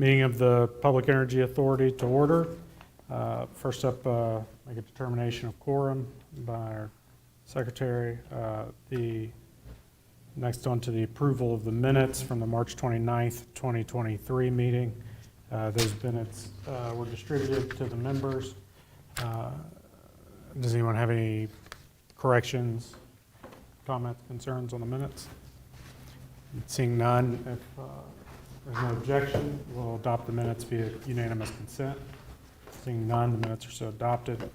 Meeting of the Public Energy Authority to order. First up, make a determination of quorum by our secretary. Next on to the approval of the minutes from the March 29th, 2023 meeting. Those minutes were distributed to the members. Does anyone have any corrections, comments, concerns on the minutes? Seeing none, if there's no objection, we'll adopt the minutes via unanimous consent. Seeing none, the minutes are so adopted.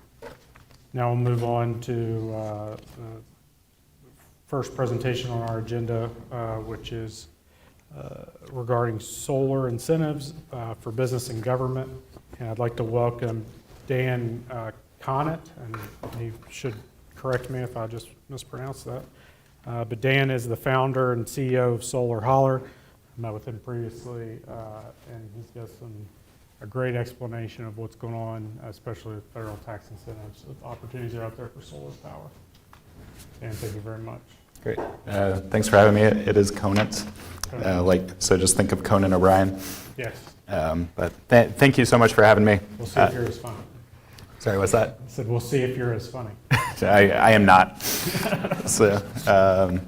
Now we'll move on to the first presentation on our agenda, which is regarding solar incentives for business and government. And I'd like to welcome Dan Conant, and he should correct me if I just mispronounced that. But Dan is the founder and CEO of Solar Holler. I met with him previously, and he's got a great explanation of what's going on, especially with federal tax incentives. Opportunities are out there for solar power. Dan, thank you very much. Great. Thanks for having me. It is Conant. So just think of Conan O'Brien. Yes. But thank you so much for having me. We'll see if you're as funny. Sorry, what's that? I said, we'll see if you're as funny. I am not. So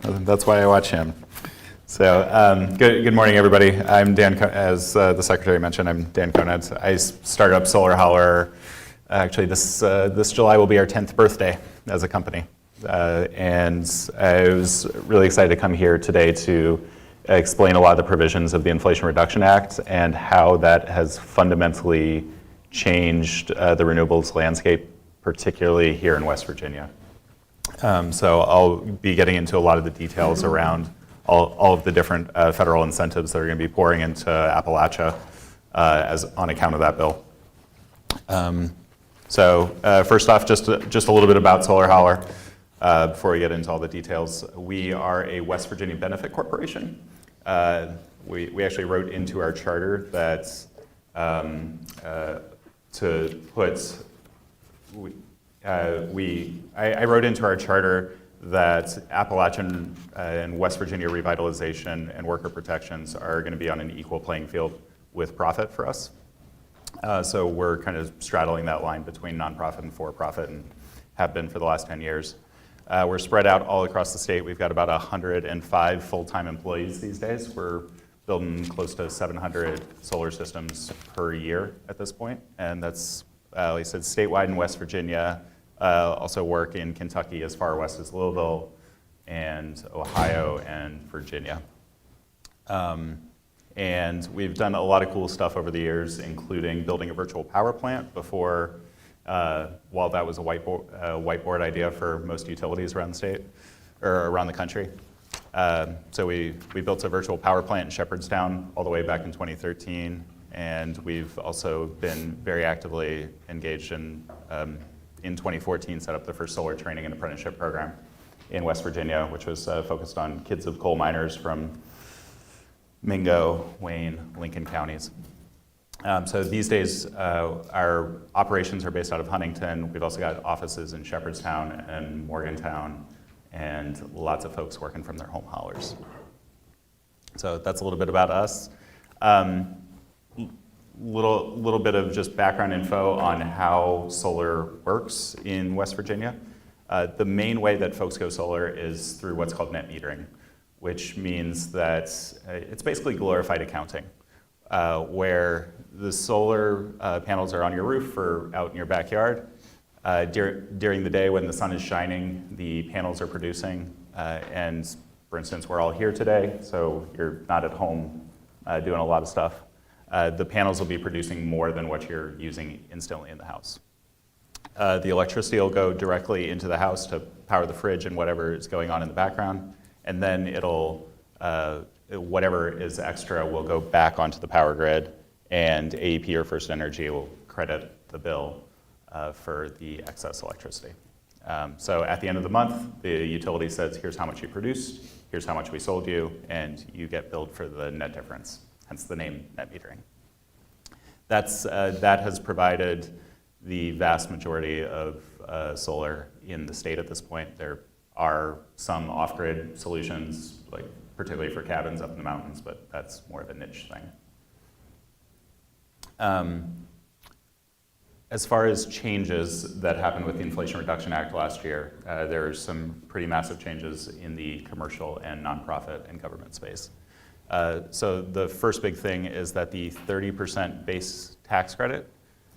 that's why I watch him. So good morning, everybody. I'm Dan, as the secretary mentioned, I'm Dan Conant. I started up Solar Holler. Actually, this July will be our 10th birthday as a company. And I was really excited to come here today to explain a lot of the provisions of the Inflation Reduction Act and how that has fundamentally changed the renewables landscape, particularly here in West Virginia. So I'll be getting into a lot of the details around all of the different federal incentives that are going to be pouring into Appalachia as on account of that bill. So first off, just a little bit about Solar Holler before we get into all the details. We are a West Virginia benefit corporation. We actually wrote into our charter that I wrote into our charter that Appalachian and West Virginia revitalization and worker protections are going to be on an equal playing field with profit for us. So we're kind of straddling that line between nonprofit and for-profit and have been for the last 10 years. We're spread out all across the state. We've got about 105 full-time employees these days. We're building close to 700 solar systems per year at this point. And that's, like I said, statewide in West Virginia. Also work in Kentucky as far west as Louisville, and Ohio and Virginia. And we've done a lot of cool stuff over the years, including building a virtual power plant before, while that was a whiteboard idea for most utilities around the state, or around the country. So we built a virtual power plant in Shepherdstown all the way back in 2013, and we've also been very actively engaged in 2014, set up the first solar training and apprenticeship program in West Virginia, which was focused on kids of coal miners from Mingo, Wayne, Lincoln counties. So these days, our operations are based out of Huntington. We've also got offices in Shepherdstown and Morgantown, and lots of folks working from their home hollers. So that's a little bit about us. Little bit of just background info on how solar works in West Virginia. The main way that folks go solar is through what's called net metering, which means that it's basically glorified accounting, where the solar panels are on your roof or out in your backyard. During the day when the sun is shining, the panels are producing, and for instance, we're all here today, so you're not at home doing a lot of stuff. The panels will be producing more than what you're using instantly in the house. The electricity will go directly into the house to power the fridge and whatever is going on in the background, and then whatever is extra will go back onto the power grid, and AEP or First Energy will credit the bill for the excess electricity. So at the end of the month, the utility says, here's how much you produced, here's how much we sold you, and you get billed for the net difference, hence the name net metering. That has provided the vast majority of solar in the state at this point. There are some off-grid solutions, like particularly for cabins up in the mountains, but that's more of a niche thing. As far as changes that happened with the Inflation Reduction Act last year, there are some pretty massive changes in the commercial and nonprofit and government space. So the first big thing is that the 30% base tax credit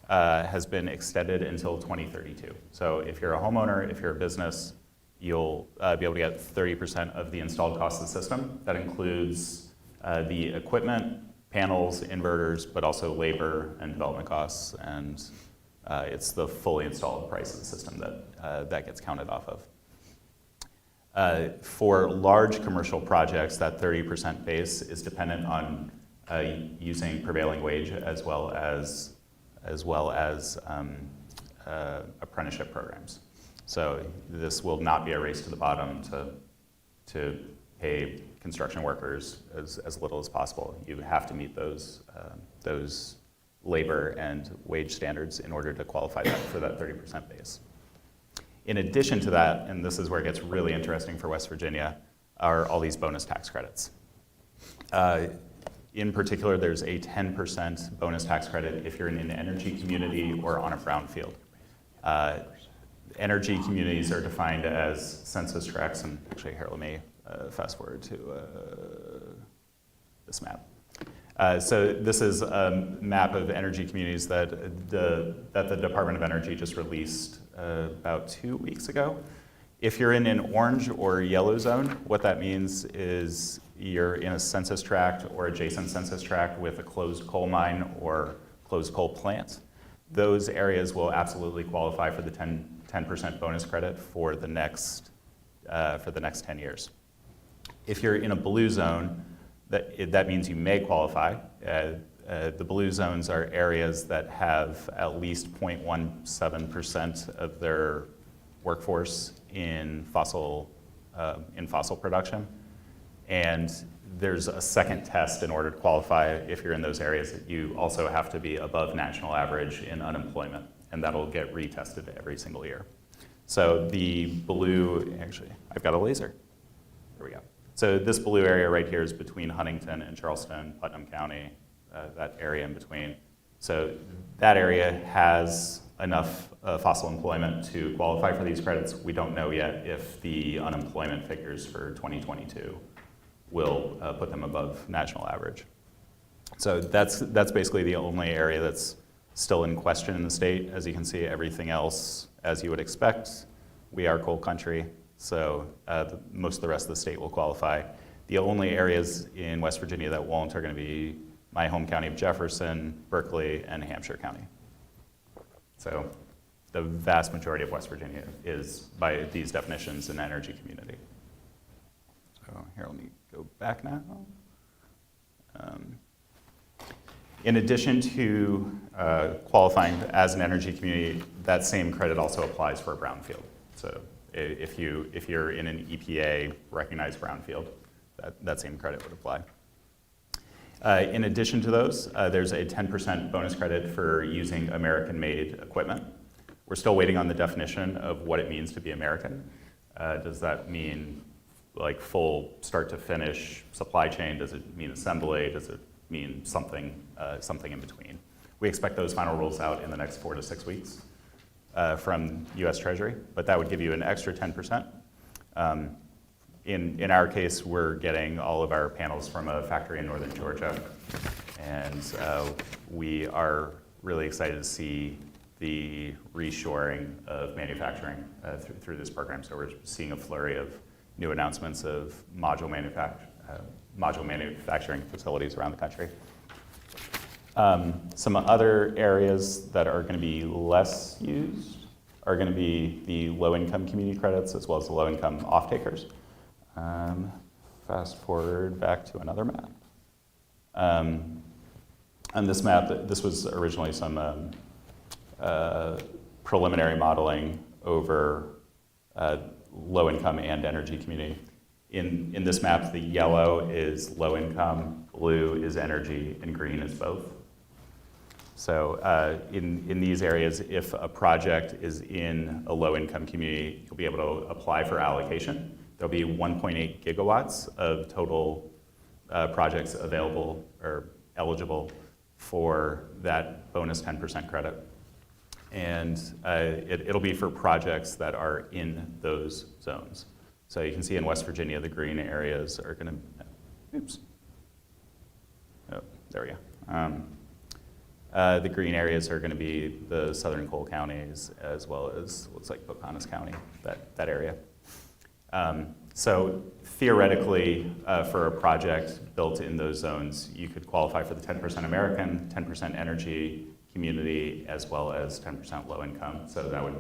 has been extended until 2032. So if you're a homeowner, if you're a business, you'll be able to get 30% of the installed cost of the system. That includes the equipment, panels, inverters, but also labor and development costs, and it's the fully installed price of the system that gets counted off of. For large commercial projects, that 30% base is dependent on using prevailing wage as well as apprenticeship programs. So this will not be a race to the bottom to pay construction workers as little as possible. You have to meet those labor and wage standards in order to qualify for that 30% base. In addition to that, and this is where it gets really interesting for West Virginia, are all these bonus tax credits. In particular, there's a 10% bonus tax credit if you're in an energy community or on a brownfield. Energy communities are defined as census tracts, and actually here, let me fast forward to this map. So this is a map of energy communities that the Department of Energy just released about 2 weeks ago. If you're in an orange or yellow zone, what that means is you're in a census tract or adjacent census tract with a closed coal mine or closed coal plant. Those areas will absolutely qualify for the 10% bonus credit for the next 10 years. If you're in a blue zone, that means you may qualify. The blue zones are areas that have at least 0.17% of their workforce in fossil production. And there's a second test in order to qualify. If you're in those areas, that you also have to be above national average in unemployment, and that'll get retested every single year. So the blue, actually, I've got a laser. There we go. So this blue area right here is between Huntington and Charleston, Putnam County, that area in between. So that area has enough fossil employment to qualify for these credits. We don't know yet if the unemployment figures for 2022 will put them above national average. So that's basically the only area that's still in question in the state. As you can see, everything else, as you would expect, we are coal country, so most of the rest of the state will qualify. The only areas in West Virginia that won't are going to be my home county of Jefferson, Berkeley, and Hampshire County. So the vast majority of West Virginia is, by these definitions, an energy community. So here, let me go back now. In addition to qualifying as an energy community, that same credit also applies for a brownfield. So if you're in an EPA recognized brownfield, that same credit would apply. In addition to those, there's a 10% bonus credit for using American-made equipment. We're still waiting on the definition of what it means to be American. Does that mean like full start to finish supply chain? Does it mean assembly? Does it mean something in between? We expect those final rules out in the next 4 to 6 weeks from US Treasury, but that would give you an extra 10%. In our case, we're getting all of our panels from a factory in northern Georgia, and we are really excited to see the reshoring of manufacturing through this program. So we're seeing a flurry of new announcements of module manufacturing facilities around the country. Some other areas that are going to be less used are going to be the low-income community credits as well as the low-income off-takers. Fast forward back to another map. On this map, this was originally some preliminary modeling over low-income and energy community. In this map, the yellow is low-income, blue is energy, and green is both. So in these areas, if a project is in a low-income community, you'll be able to apply for allocation. There'll be 1.8 gigawatts of total projects available or eligible for that bonus 10% credit. And it'll be for projects that are in those zones. So you can see in West Virginia, the green areas are going to, oops. Oh, there we go. The green areas are going to be the southern coal counties, as well as looks like Pocahontas County, that area. So theoretically, for a project built in those zones, you could qualify for the 10% American, 10% energy, community, as well as 10% low income. So that would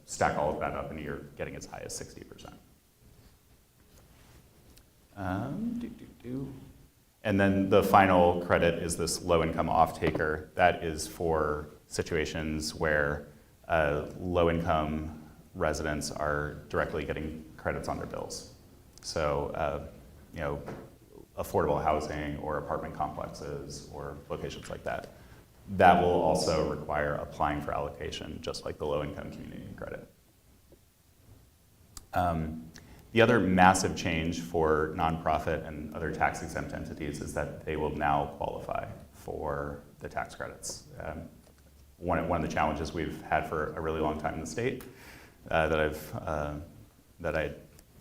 stack all of that up, and you're getting as high as 60%. And then the final credit is this low income off-taker. That is for situations where low income residents are directly getting credits on their bills. So, affordable housing or apartment complexes or locations like that. That will also require applying for allocation, just like the low-income community credit. The other massive change for nonprofit and other tax-exempt entities is that they will now qualify for the tax credits. One of the challenges we've had for a really long time in the state that I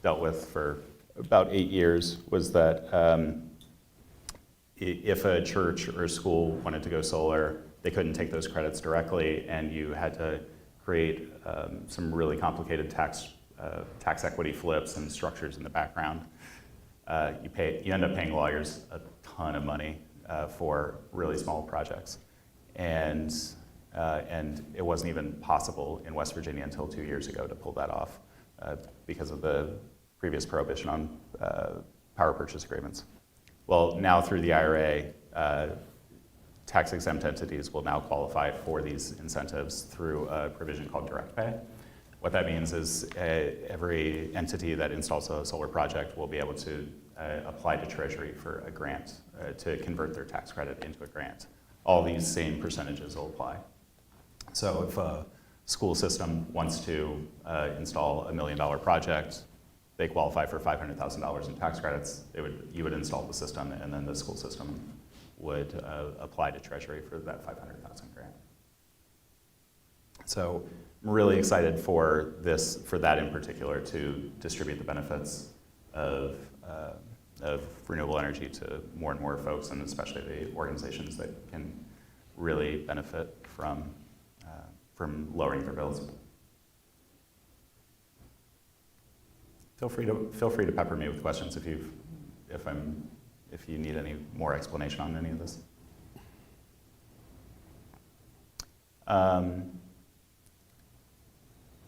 dealt with for about 8 years was that if a church or a school wanted to go solar, they couldn't take those credits directly, and you had to create some really complicated tax equity flips and structures in the background. You end up paying lawyers a ton of money for really small projects, and it wasn't even possible in West Virginia until 2 years ago to pull that off because of the previous prohibition on power purchase agreements. Well, now through the IRA, tax-exempt entities will now qualify for these incentives through a provision called direct pay. What that means is every entity that installs a solar project will be able to apply to Treasury for a grant to convert their tax credit into a grant. All these same percentages will apply. So if a school system wants to install $1 million project, they qualify for $500,000 in tax credits. You would install the system, and then the school system would apply to Treasury for that $500,000 grant. So I'm really excited for that in particular, to distribute the benefits of renewable energy to more and more folks, and especially the organizations that can really benefit from lowering their bills. Feel free to pepper me with questions if you need any more explanation on any of this.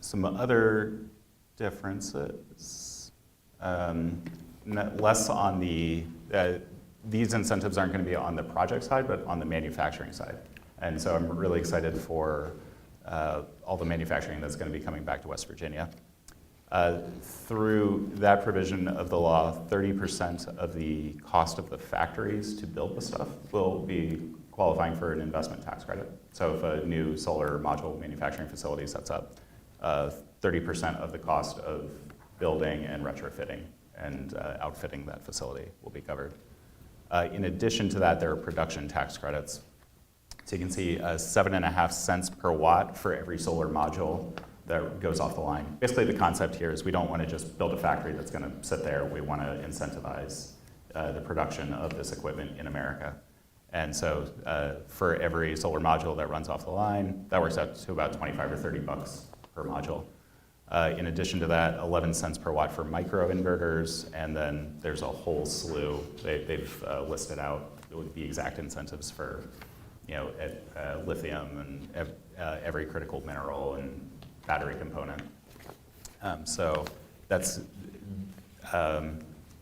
Some other differences, less on these incentives aren't going to be on the project side, but on the manufacturing side. And so I'm really excited for all the manufacturing that's going to be coming back to West Virginia. Through that provision of the law, 30% of the cost of the factories to build the stuff will be qualifying for an investment tax credit. So if a new solar module manufacturing facility sets up, 30% of the cost of building and retrofitting and outfitting that facility will be covered. In addition to that, there are production tax credits. So you can see 7.5 cents per watt for every solar module that goes off the line. Basically, the concept here is we don't want to just build a factory that's going to sit there. We want to incentivize the production of this equipment in America. And so for every solar module that runs off the line, that works out to about 25 or 30 bucks per module. In addition to that, 11 cents per watt for micro inverters, and then there's a whole slew. They've listed out the exact incentives for lithium and every critical mineral and battery component. So that's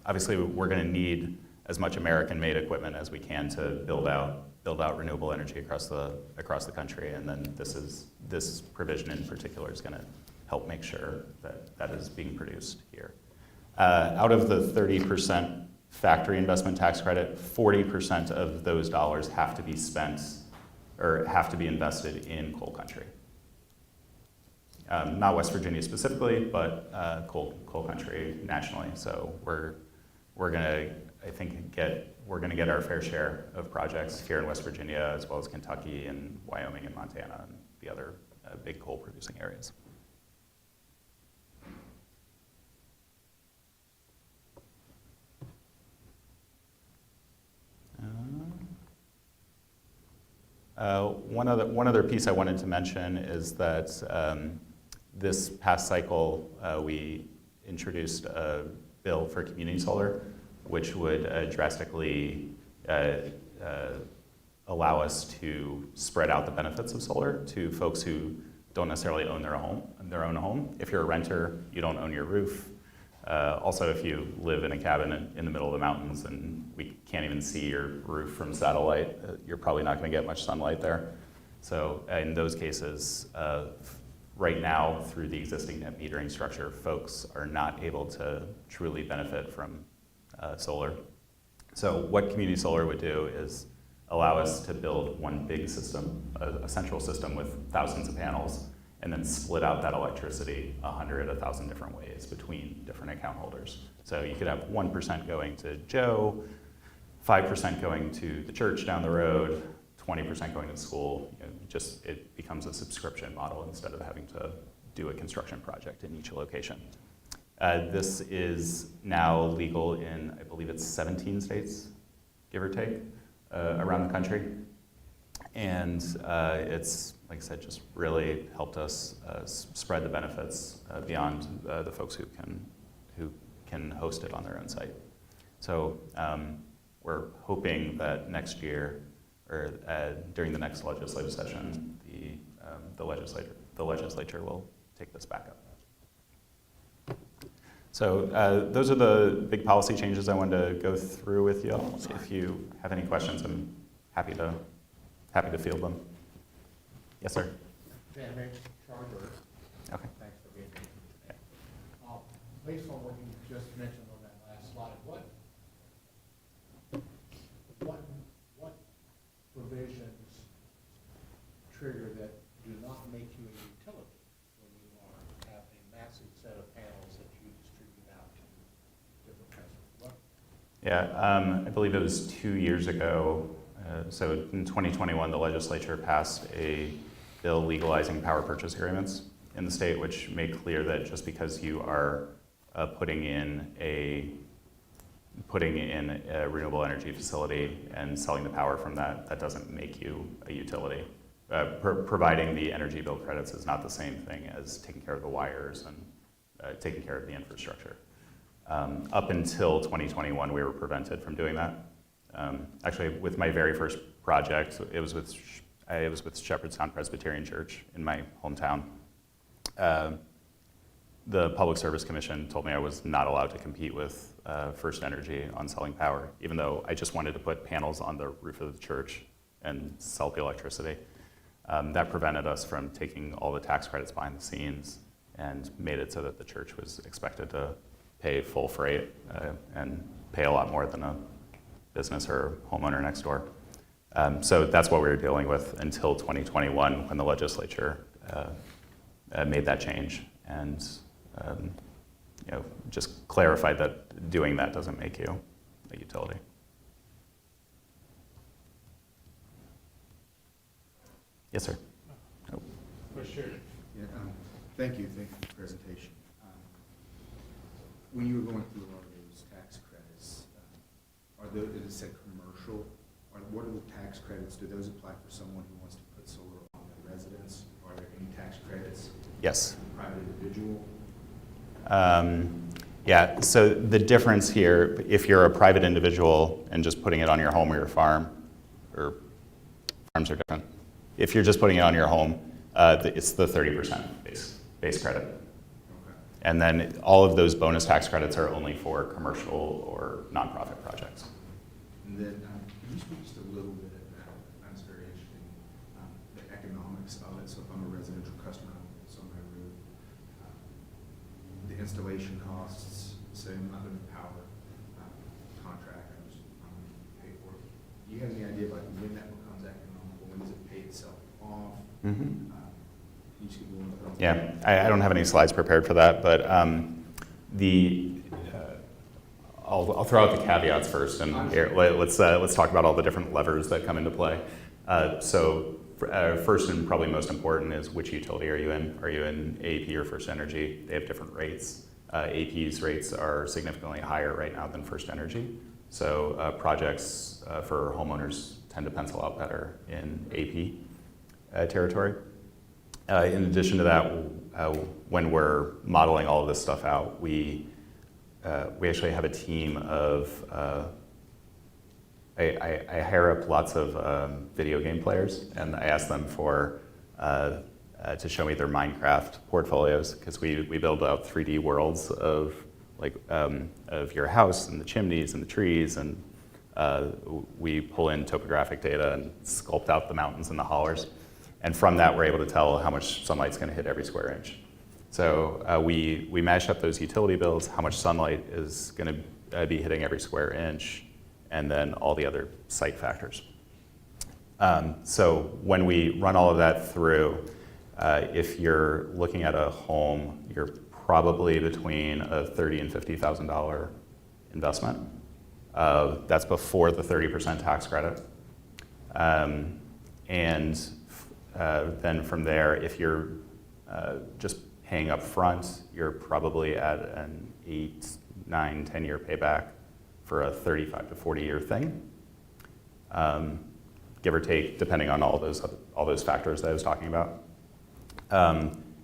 obviously we're going to need as much American-made equipment as we can to build out renewable energy across the country, and then this provision in particular is going to help make sure that that is being produced here. Out of the 30% factory investment tax credit, 40% of those dollars have to be spent or have to be invested in coal country. Not West Virginia specifically, but coal country nationally. So we're going to, I think, get we're going to get our fair share of projects here in West Virginia, as well as Kentucky and Wyoming and Montana and the other big coal producing areas. One other piece I wanted to mention is that this past cycle, we introduced a bill for community solar, which would drastically allow us to spread out the benefits of solar to folks who don't necessarily own their own home. If you're a renter, you don't own your roof. Also, if you live in a cabin in the middle of the mountains and we can't even see your roof from satellite, you're probably not going to get much sunlight there. So in those cases, right now, through the existing net metering structure, folks are not able to truly benefit from solar. So what community solar would do is allow us to build one big system, a central system with thousands of panels, and then split out that electricity 100, 1,000 different ways between different account holders. So you could have 1% going to Joe, 5% going to the church down the road, 20% going to the school. It becomes a subscription model instead of having to do a construction project in each location. This is now legal in, I believe it's 17 states, give or take, around the country. And it's, like I said, just really helped us spread the benefits beyond the folks who can host it on their own site. So we're hoping that next year, or during the next legislative session, the legislature will take this back up. So those are the big policy changes I wanted to go through with you all. If you have any questions, I'm happy to field them. Yes, sir. Jamie, Charter. Okay. Thanks for being here. Based on what you just mentioned on that last slide, what provisions trigger that do not make you a utility when you have a massive set of panels that you distribute out to different customers? Yeah, I believe it was 2 years ago. So in 2021, the legislature passed a bill legalizing power purchase agreements in the state, which made clear that just because you are putting in a renewable energy facility and selling the power from that, that doesn't make you a utility. Providing the energy bill credits is not the same thing as taking care of the wires and taking care of the infrastructure. Up until 2021, we were prevented from doing that. Actually, with my very first project, it was with Shepherdstown Presbyterian Church in my hometown. The Public Service Commission told me I was not allowed to compete with First Energy on selling power, even though I just wanted to put panels on the roof of the church and sell the electricity. That prevented us from taking all the tax credits behind the scenes and made it so that the church was expected to pay full freight and pay a lot more than a business or homeowner next door. So that's what we were dealing with until 2021 when the legislature made that change and just clarified that doing that doesn't make you a utility. Yes, sir. Oh. For sure. Yeah, thank you for the presentation. When you were going through a lot of those tax credits, it said commercial, what are the tax credits? Do those apply for someone who wants to put solar on their residence? Are there any tax credits? Yes. For a private individual? Yeah, so the difference here, if you're a private individual and just putting it on your home or your farm, or farms are different. If you're just putting it on your home, it's the 30% base credit. Okay. And then all of those bonus tax credits are only for commercial or nonprofit projects. And then, can you speak just a little bit about, that's very interesting, the economics of it? So if I'm a residential customer, it's on my roof, the installation costs, say I'm not in the power contract, I'm going to pay for it. Do you have any idea about when that becomes economical? When does it pay itself off? Mm-hmm. You just give me one thought. Yeah, I don't have any slides prepared for that, but I'll throw out the caveats first, and here, let's talk about all the different levers that come into play. First and probably most important is which utility are you in? Are you in AEP or First Energy? They have different rates. AEP's rates are significantly higher right now than First Energy. So projects for homeowners tend to pencil out better in AEP territory. In addition to that, when we're modeling all of this stuff out, we actually have a team of, I hire up lots of video game players, and I ask them to show me their Minecraft portfolios, because we build out 3D worlds of your house and the chimneys and the trees, and we pull in topographic data and sculpt out the mountains and the hollers. And from that, we're able to tell how much sunlight's going to hit every square inch. So we mash up those utility bills, how much sunlight is going to be hitting every square inch, and then all the other site factors. So when we run all of that through, if you're looking at a home, you're probably between a $30,000 and $50,000 investment. That's before the 30% tax credit. Then from there, if you're just paying up front, you're probably at an 8, 9, 10-year payback for a 35 to 40-year thing, give or take, depending on all those factors that I was talking about.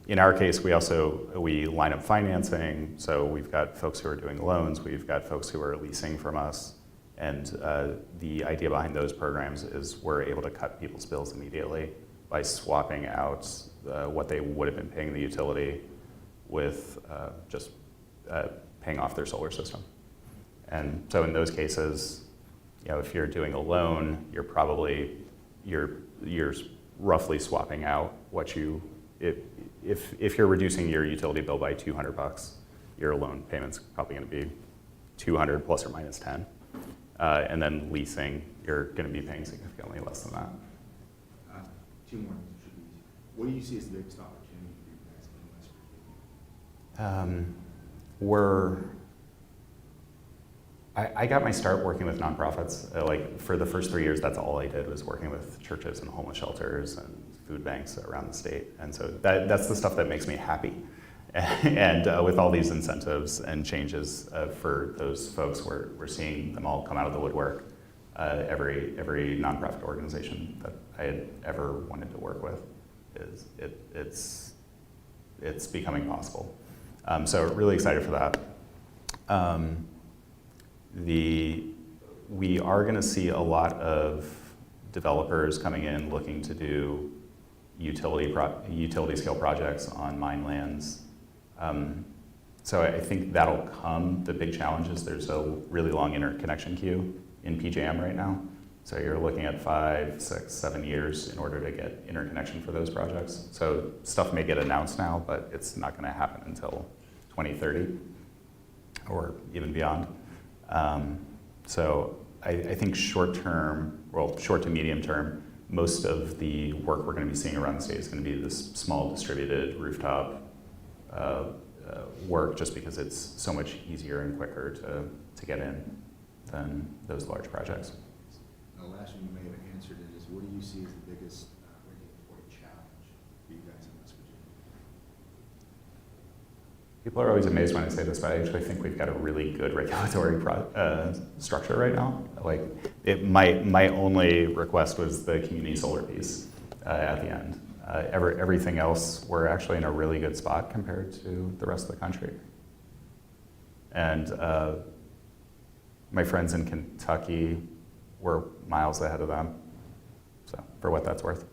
In our case, we line up financing, so we've got folks who are doing loans, we've got folks who are leasing from us, and the idea behind those programs is we're able to cut people's bills immediately by swapping out what they would have been paying the utility with just paying off their solar system. And so in those cases, if you're doing a loan, you're roughly swapping out what you, if you're reducing your utility bill by $200, your loan payment's probably going to be $200 plus or minus 10. And then leasing, you're going to be paying significantly less than that. Two more. What do you see as the biggest opportunity for you guys in West Virginia? I got my start working with nonprofits. For the first 3 years, that's all I did was working with churches and homeless shelters and food banks around the state. And so that's the stuff that makes me happy. And with all these incentives and changes for those folks, we're seeing them all come out of the woodwork. Every nonprofit organization that I had ever wanted to work with, it's becoming possible. So really excited for that. We are going to see a lot of developers coming in looking to do utility scale projects on mine lands. So I think that'll come. The big challenge is there's a really long interconnection queue in PJM right now. So you're looking at 5, 6, 7 years in order to get interconnection for those projects. So stuff may get announced now, but it's not going to happen until 2030 or even beyond. So I think short to medium term, most of the work we're going to be seeing around the state is going to be this small distributed rooftop work, just because it's so much easier and quicker to get in than those large projects. The last one you may have answered it is, what do you see as the biggest regulatory challenge for you guys in West Virginia? People are always amazed when I say this, but I actually think we've got a really good regulatory structure right now. My only request was the community solar piece at the end. Everything else, we're actually in a really good spot compared to the rest of the country. And my friends in Kentucky, we're miles ahead of them, so for what that's worth.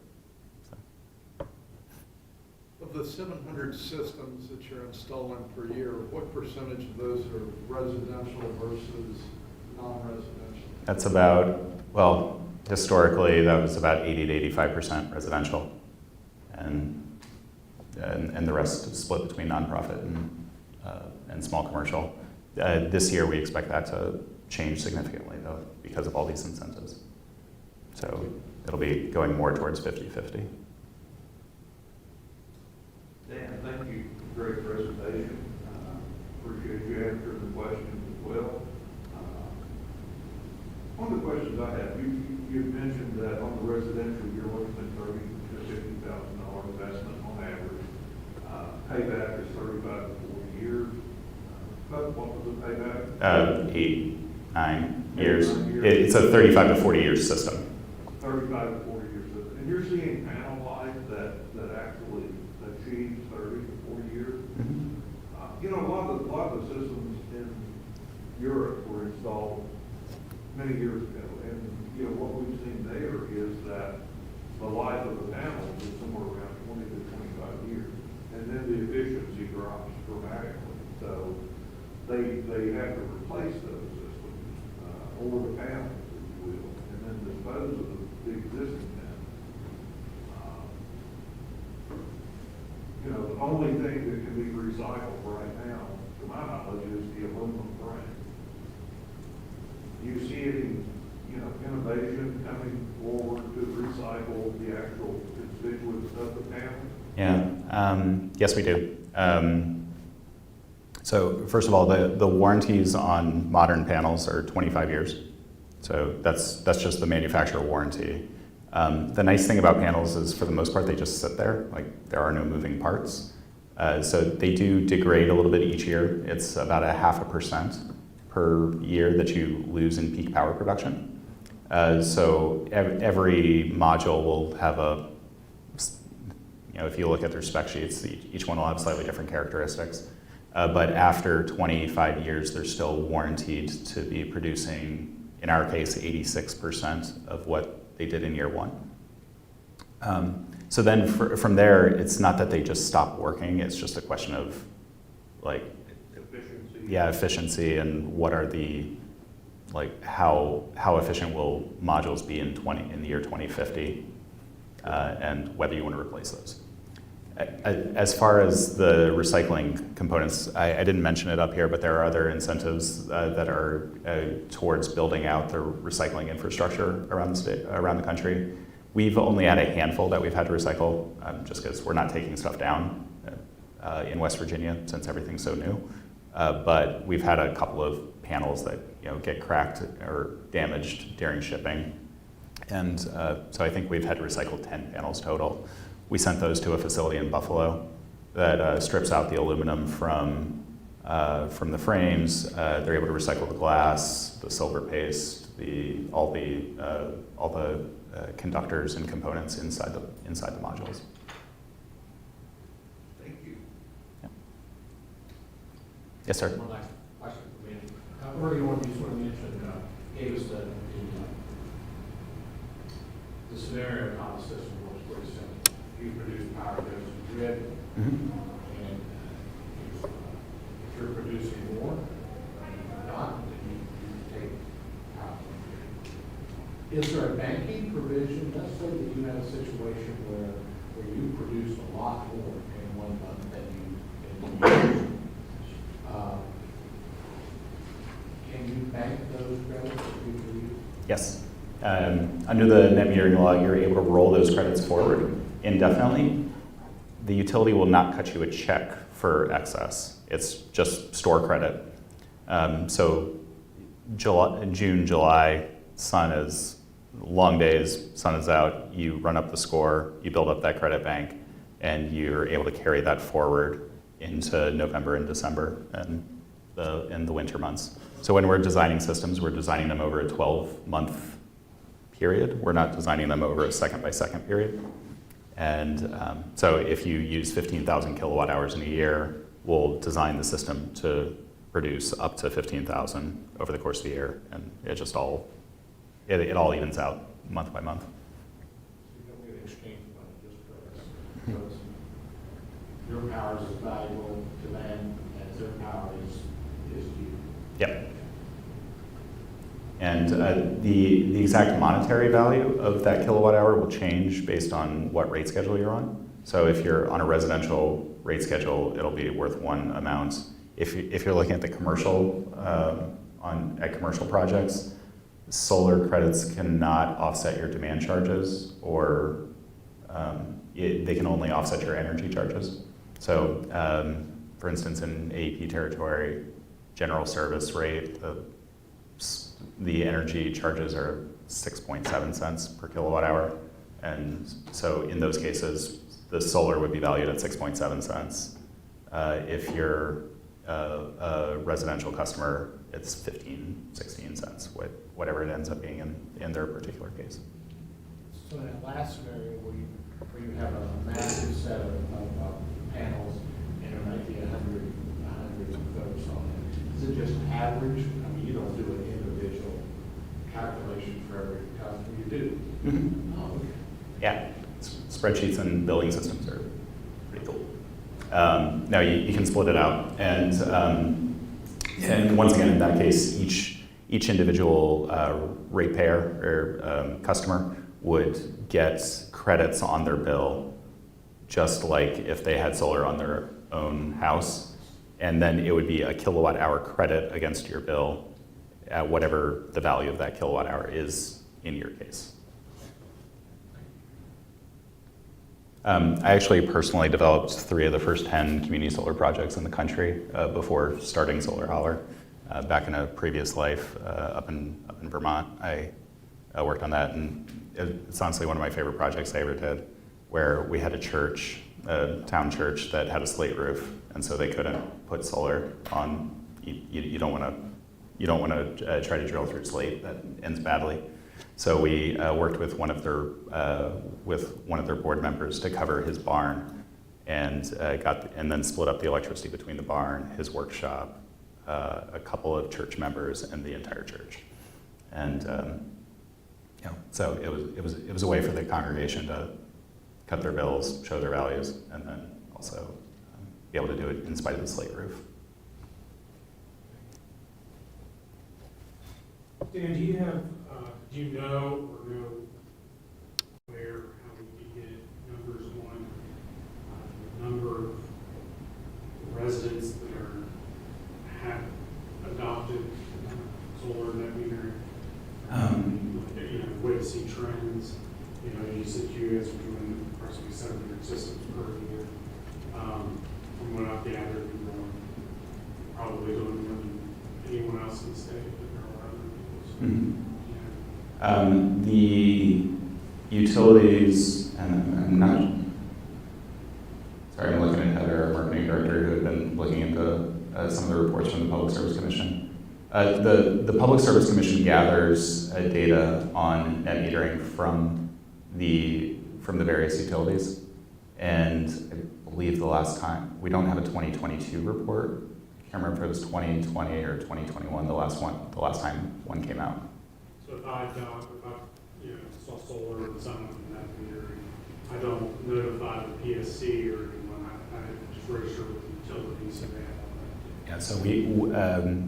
So. Of the 700 systems that you're installing per year, what percentage of those are residential versus non-residential? That's about, historically, that was about 80 to 85% residential, and the rest is split between nonprofit and small commercial. This year, we expect that to change significantly, though, because of all these incentives. So it'll be going more towards 50-50. Dan, thank you for a great presentation. Appreciate you answering the questions as well. One of the questions I have, you mentioned that on the residential, you're looking at $30,000 to $50,000 investment on average. Payback is 35 to 40 years. What was the payback? 8, 9 years. 9 years. It's a 35 to 40 year system. 35 to 40 years. And you're seeing panel life that actually achieves 30 to 40 years. You know, a lot of the systems in Europe were installed many years ago, and, you know, what we've seen there is that the life of the panels is somewhere around 20 to 25 years, and then the efficiency drops dramatically. So they have to replace those systems, or the panels, if you will, and then dispose of the existing panels. You know, the only thing that can be recycled right now, to my knowledge, is the aluminum frame. Do you see any, you know, innovation coming forward to recycle the actual constituents of the panel? Yeah, yes we do. So first of all, the warranties on modern panels are 25 years. So that's just the manufacturer warranty. The nice thing about panels is, for the most part, they just sit there. Like, there are no moving parts. So they do degrade a little bit each year. It's about 0.5% per year that you lose in peak power production. So every module will have a, you know, if you look at their spec sheets, each one will have slightly different characteristics. But after 25 years, they're still warranted to be producing, in our case, 86% of what they did in year one. So then from there, it's not that they just stop working, it's just a question of, like, Efficiency. yeah, efficiency, and what are the, like, how efficient will modules be in the year 2050, and whether you want to replace those. As far as the recycling components, I didn't mention it up here, but there are other incentives that are towards building out the recycling infrastructure around the country. We've only had a handful that we've had to recycle, just because we're not taking stuff down in West Virginia, since everything's so new. But we've had a couple of panels that, you know, get cracked or damaged during shipping, and so I think we've had to recycle 10 panels total. We sent those to a facility in Buffalo that strips out the aluminum from the frames. They're able to recycle the glass, the silver paste, all the conductors and components inside the modules. Thank you. Yeah. Yes, sir. One last question for me. Earlier on, you sort of mentioned, gave us the scenario of how the system works pretty simple. You produce power, goes to the grid, Mm-hmm. and if you're producing more, not, then you take power from the grid. Is there a banking provision? Let's say that you have a situation where you produce a lot more in 1 month than you use. Can you bank those credits that you use? Yes. Under the net metering law, you're able to roll those credits forward indefinitely. The utility will not cut you a check for excess. It's just store credit. So June, July, sun is long days, sun is out, you run up the score, you build up that credit bank, and you're able to carry that forward into November and December and in the winter months. So when we're designing systems, we're designing them over a 12-month period. We're not designing them over a second-by-second period. And so if you use 15,000 kilowatt hours in a year, we'll design the system to produce up to 15,000 over the course of the year. And it just all evens out month by month. So you don't get exchange money just for us. Because your power is as valuable to them as their power is to you. Yep. And the exact monetary value of that kilowatt hour will change based on what rate schedule you're on. So if you're on a residential rate schedule, it'll be worth one amount. If you're looking at the commercial, at commercial projects, solar credits cannot offset your demand charges, or they can only offset your energy charges. So for instance, in AEP territory, general service rate, the energy charges are 6.7 cents per kilowatt hour. And so in those cases, the solar would be valued at 6.7 cents. If you're a residential customer, it's 15, 16 cents, whatever it ends up being in their particular case. So in that last scenario where you have a massive set of panels and there might be 100 folks on it, is it just average? I mean, you don't do an individual calculation for every customer, you do? Oh, okay. Yeah, spreadsheets and billing systems are pretty cool. Now you can split it out, and once again, in that case, each individual ratepayer or customer would get credits on their bill, just like if they had solar on their own house, and then it would be a kilowatt hour credit against your bill at whatever the value of that kilowatt hour is in your case. I actually personally developed 3 of the first 10 community solar projects in the country before starting Solar Holler. Back in a previous life up in Vermont, I worked on that, and it's honestly one of my favorite projects I ever did, where we had a church, a town church that had a slate roof, and so they couldn't put solar on. You don't want to try to drill through slate; that ends badly. So we worked with one of their board members to cover his barn, and then split up the electricity between the barn, his workshop, a couple of church members, and the entire church. And so it was a way for the congregation to cut their bills, show their values, and then also be able to do it in spite of the slate roof. Dan, do you have, do you know or know where, how we could get numbers on the number of residents that have adopted solar net metering? Way to see trends. You said you guys are doing approximately 700 systems per year. From what I've gathered, you're probably doing more than anyone else in the state, but there are other people. So, The utilities, and I'm not, sorry, I'm looking at Heather, our marketing director, who had been looking into some of the reports from the Public Service Commission. The Public Service Commission gathers data on net metering from the various utilities, and I believe the last time, we don't have a 2022 report. I can't remember if it was 2020 or 2021, the last time one came out. So if I saw solar and someone from that metering, I don't notify the PSC or anyone. I just register with the utilities and they have all that. Yeah, so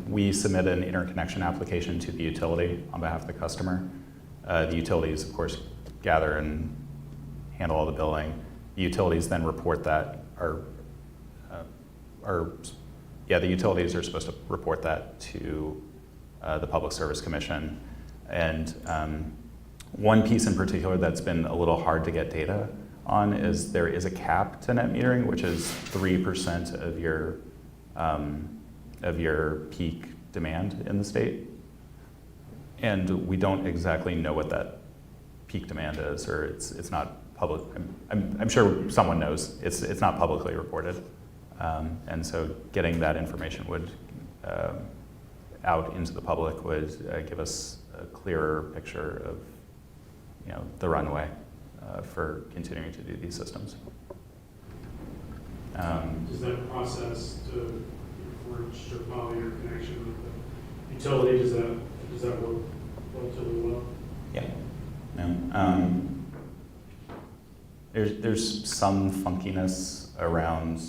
we submit an interconnection application to the utility on behalf of the customer. The utilities, of course, gather and handle all the billing. The utilities then report that, the utilities are supposed to report that to the Public Service Commission. And one piece in particular that's been a little hard to get data on is there is a cap to net metering, which is 3% of your peak demand in the state. And we don't exactly know what that peak demand is, or it's not public. I'm sure someone knows. It's not publicly reported. And so getting that information would out into the public would give us a clearer picture of the runway for continuing to do these systems. Does that process to reach or follow your connection with the utility, does that work relatively well? Yeah. No. There's some funkiness around,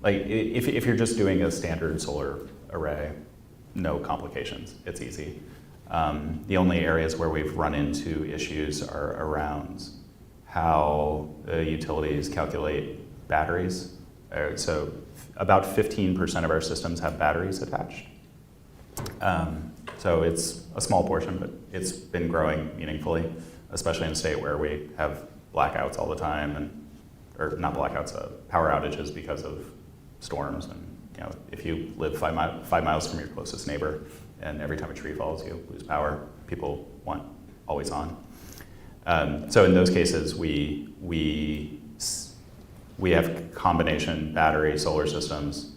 like if you're just doing a standard solar array, no complications, it's easy. The only areas where we've run into issues are around how utilities calculate batteries. So about 15% of our systems have batteries attached. So it's a small portion, but it's been growing meaningfully, especially in a state where we have blackouts all the time, or not blackouts, power outages because of storms. And if you live 5 miles from your closest neighbor and every time a tree falls, you lose power. People want always on. So in those cases, we have combination battery solar systems,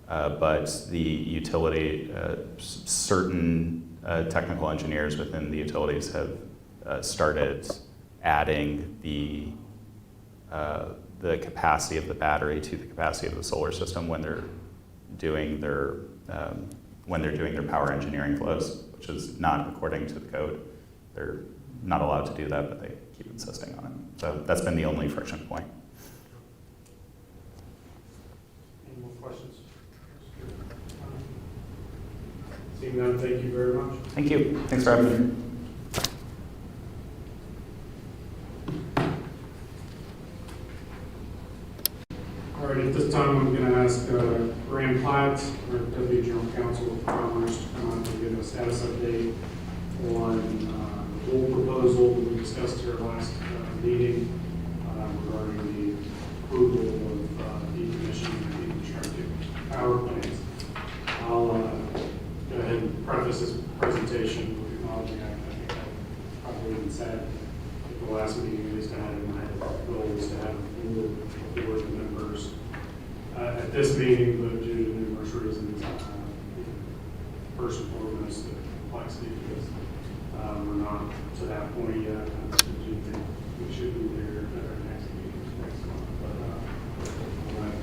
but the utility, certain technical engineers within the utilities have started adding the capacity of the battery to the capacity of the solar system when they're doing their power engineering flows, which is not according to the code. They're not allowed to do that, but they keep insisting on it. So that's been the only friction point. Any more questions? Seeing none, thank you very much. Thank you. Thanks for having me. All right, at this time, I'm going to ask Graham Platt, our Deputy General Counsel of Commerce, to come on to give a status update on the whole proposal that we discussed here last meeting regarding the approval of decommissioning and deconstructing power plants. I'll go ahead and preface this presentation with acknowledging I think I probably even said at the last meeting, at least I had in my head, the goal was to have a full board of members at this meeting, but due to numerous reasons, first and foremost, the complexity, because we're not to that point yet. I do think we should be there at our next meeting next month.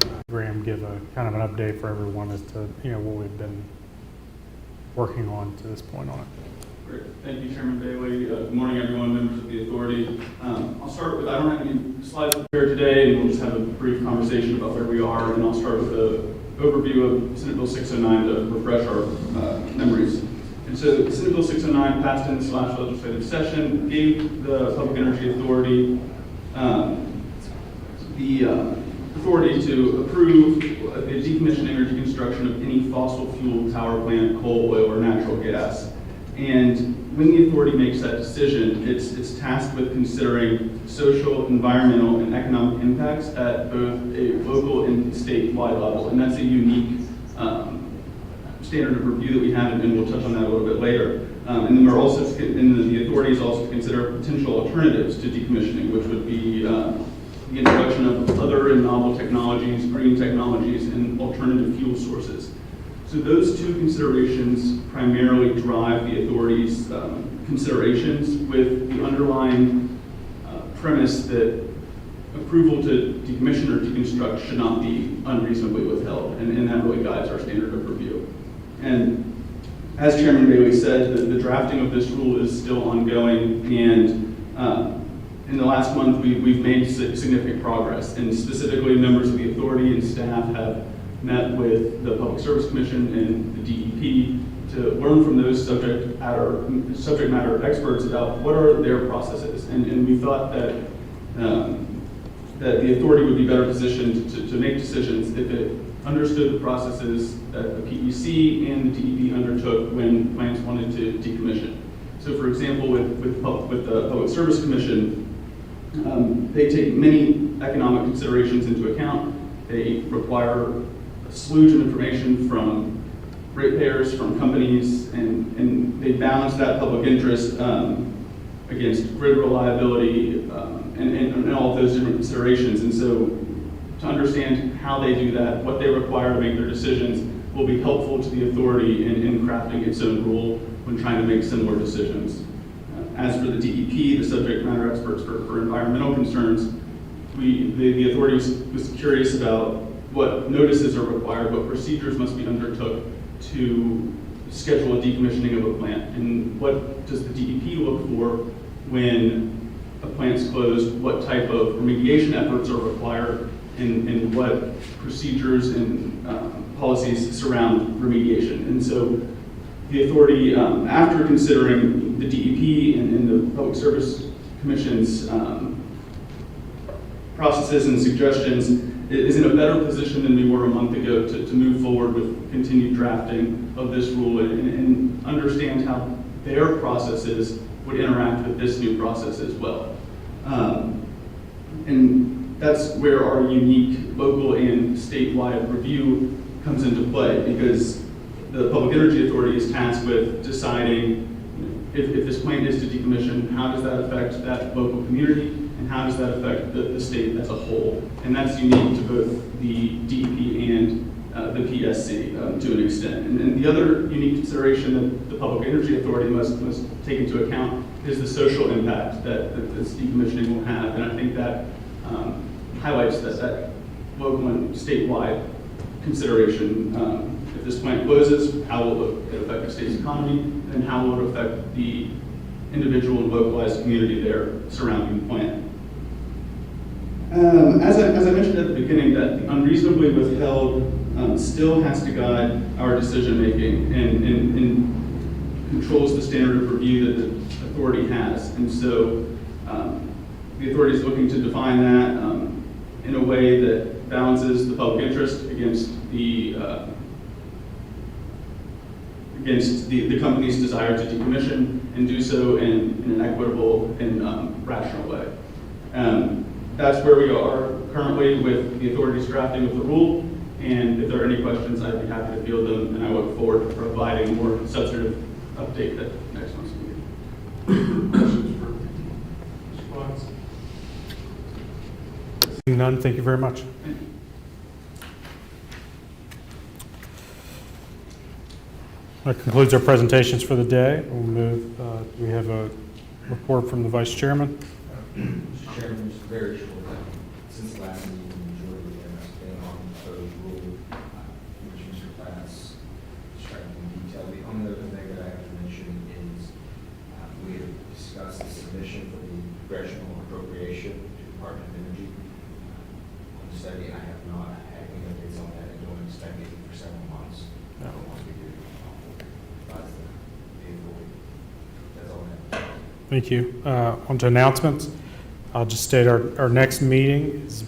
But Graham give a kind of an update for everyone as to what we've been working on to this point on it. Great. Thank you, Chairman Bailey. Good morning, everyone, members of the authority. I'll start with, I don't have any slides prepared today, and we'll just have a brief conversation about where we are, and I'll start with an overview of Senate Bill 609 to refresh our memories. And so Senate Bill 609 passed in this last legislative session, gave the Public Energy Authority the authority to approve the decommissioning or deconstruction of any fossil fuel power plant, coal, oil, or natural gas. And when the authority makes that decision, it's tasked with considering social, environmental, and economic impacts at both a local and statewide level. And that's a unique standard of review that we have, and we'll touch on that a little bit later. And then we're also, the authority is also to consider potential alternatives to decommissioning, which would be the introduction of other and novel technologies, green technologies, and alternative fuel sources. So those two considerations primarily drive the authority's considerations, with the underlying premise that approval to decommission or deconstruct should not be unreasonably withheld, and that really guides our standard of review. And as Chairman Bailey said, the drafting of this rule is still ongoing, and in the last month we've made significant progress, and specifically members of the authority and staff have met with the Public Service Commission and the DEP to learn from those subject matter experts about what are their processes. And we thought that that the authority would be better positioned to make decisions if it understood the processes that the PEC and the DEP undertook when plants wanted to decommission. So for example, with the Public Service Commission, they take many economic considerations into account. They require a slew of information from ratepayers, from companies, and they balance that public interest against grid reliability and all of those different considerations. And so to understand how they do that, what they require to make their decisions, will be helpful to the authority in crafting its own rule when trying to make similar decisions. As for the DEP, the subject matter experts for environmental concerns, the authority was curious about what notices are required, what procedures must be undertook to schedule a decommissioning of a plant, and what does the DEP look for when a plant's closed, what type of remediation efforts are required, and what procedures and policies surround remediation. And so the authority, after considering the DEP and the Public Service Commission's processes and suggestions, is in a better position than we were a month ago to move forward with continued drafting of this rule and understand how their processes would interact with this new process as well. And that's where our unique local and statewide review comes into play, because the Public Energy Authority is tasked with deciding, if this plant is to decommission, how does that affect that local community, and how does that affect the state as a whole? And that's unique to both the DEP and the PSC to an extent. And the other unique consideration that the Public Energy Authority must take into account is the social impact that this decommissioning will have. And I think that highlights that local and statewide consideration. If this plant closes, how will it affect the state's economy, and how will it affect the individual and localized community there surrounding the plant? As I mentioned at the beginning, that the unreasonably withheld still has to guide our decision-making and controls the standard of review that the authority has. And so the authority is looking to define that in a way that balances the public interest against the company's desire to decommission, and do so in an equitable and rational way. That's where we are currently with the authority's drafting of the rule, and if there are any questions, I'd be happy to field them, and I look forward to providing a more substantive update at next month's meeting. Questions for Mr. Potts? Seeing none, thank you very much. That concludes our presentations for the day. We'll move, we have a report from the Vice Chairman. Mr. Chairman, just very short. Since the last meeting, the majority of them has been on the proposed rule, which Mr. Platts described in detail. The only other thing that I have to mention is we have discussed the submission for the congressional appropriation to the Department of Energy. On the study, I have not had any updates on that. I don't expect it for several months. No. Once we do, that's the authority. That's all I have. Thank you. On to announcements. I'll just state our next meeting is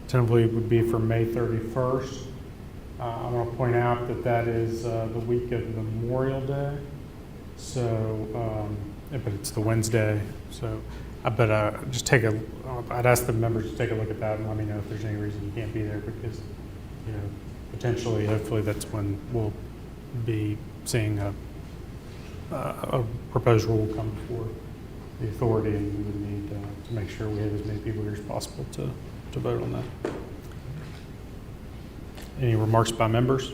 tentatively would be for May 31st. I want to point out that that is the week of Memorial Day. So, but it's the Wednesday. So, just take I'd ask the members to take a look at that and let me know if there's any reason you can't be there, because, potentially, hopefully that's when we'll be seeing a proposed rule come before the authority, and we would need to make sure we have as many people here as possible to vote on that. Any remarks by members?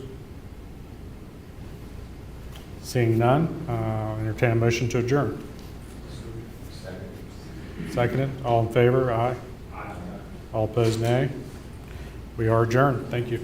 Seeing none, entertain a motion to adjourn. Seconded. All in favor? Aye. All opposed, nay. We are adjourned. Thank you.